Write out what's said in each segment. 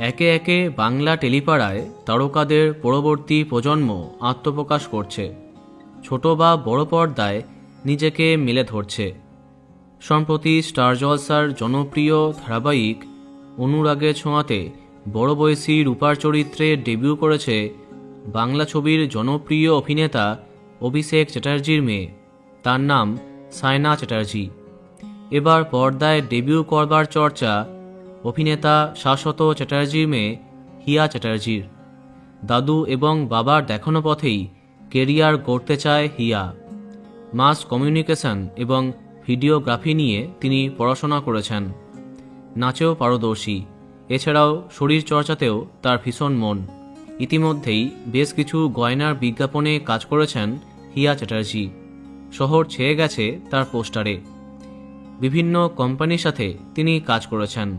একে একে বাংলা টেলিপাড়ায় তারকাদের পরবর্তী প্রজন্ম আত্মপ্রকাশ করছে, ছোট বা বড় পর্দায় নিজেকে মেলে ধরছে। সম্প্রতি স্টার জলসার জনপ্রিয় ধারাবাহিক অনুরাগের ছোঁয়াতে বড় বয়সী রূপার চরিত্রে ডেবিউ করেছে বাংলা ছবির জনপ্রিয় অভিনেতা অভিষেক চ্যাটার্জির মেয়ে। তার নাম সায়না চ্যাটার্জি। এবার পর্দায় ডেবিউ করবার চর্চা অভিনেতা শাশ্বত চ্যাটার্জির মেয়ে হিয়া চ্যাটার্জির। দাদু এবং বাবার দেখানো পথেই কেরিয়ার গড়তে চায় হিয়া। মাস কমিউনিকেশন এবং ভিডিওগ্রাফি নিয়ে তিনি পড়াশোনা করেছেন। নাচেও পারদর্শী, এছাড়াও শরীর চর্চাতেও তার ভীষণ মন। ইতিমধ্যেই বেশ কিছু গয়নার বিজ্ঞাপনে কাজ করেছেন হিয়া চ্যাটার্জি। শহর ছেয়ে গেছে তার পোস্টারে। বিভিন্ন কোম্পানির সাথে তিনি কাজ করেছেন,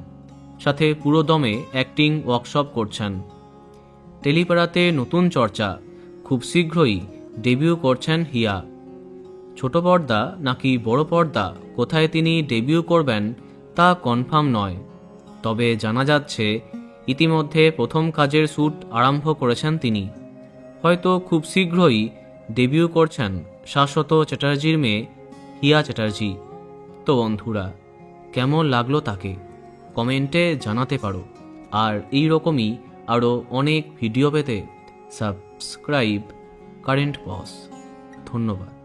সাথে পুরোদমে অ্যাক্টিং ওয়ার্কশপ করছেন। টেলিপাড়াতে নতুন চর্চা, খুব শীঘ্রই ডেবিউ করছেন হিয়া। ছোট পর্দা নাকি বড় পর্দা কোথায় তিনি ডেবিউ করবেন তা কনফার্ম নয়, তবে জানা যাচ্ছে ইতিমধ্যে প্রথম কাজের শ্যুট আরম্ভ করেছেন তিনি। হয়তো খুব শীঘ্রই ডেবিউ করছেন শাশ্বত চ্যাটার্জির মেয়ে হিয়া চ্যাটার্জি। তো বন্ধুরা, কেমন লাগলো তাকে কমেন্টে জানাতে পারো। আর এই রকমই আরও অনেক ভিডিও পেতে সাবস্ক্রাইব কারেন্ট বস। ধন্যবাদ।